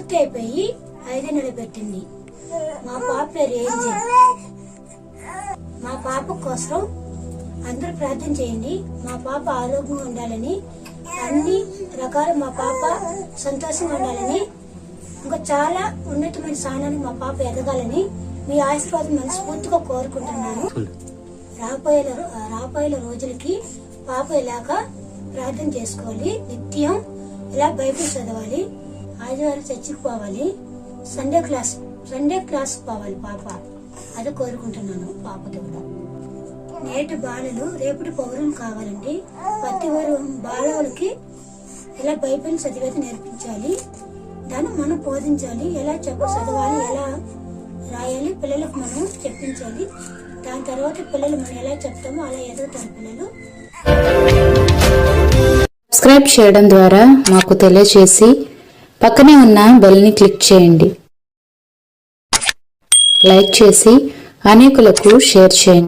పూర్తి అయిపోయి 5 నెలలు పెట్టింది. మా పాప పేరు ఏంజెల్. మా పాప కోసం అందరూ ప్రార్థన చేయండి. మా పాప ఆరోగ్యంగా ఉండాలని, అన్ని రకాల మా పాప సంతోషంగా ఉండాలని, ఇంకా చాలా ఉన్నతమైన స్థానానికి మా పాప ఎదగాలని మీ ఆశీర్వాదం మనస్ఫూర్తిగా కోరుకుంటున్నాను. రాబోయే రోజులకి పాప ఇలాగా ప్రార్థన చేసుకోవాలి, నిత్యం ఇలా బైబిల్ చదవాలి, ఆదివారం చర్చికి పోవాలి, సండే క్లాస్ పోవాలి పాప. అది కోరుకుంటున్నాను పాపకి కూడా. నేటి బాలలు రేపటి పౌరులు కావాలండి. ప్రతి బాలలకి ఇలా బైబిల్ చదివేది నేర్పించాలి, దాన్ని మనం బోధించాలి. ఎలా చదవాలి, ఎలా రాయాలి పిల్లలకు మనం చెప్పించాలి. దాని తర్వాత పిల్లలు మనం ఎలా చెప్తామో అలా ఎదుగుతారు పిల్లలు. సబ్స్క్రైబ్ చేయడం ద్వారా మాకు తెలియజేసి పక్కనే ఉన్న బెల్ ని క్లిక్ చేయండి. లైక్ చేసి అనేకులకు షేర్ చేయండి.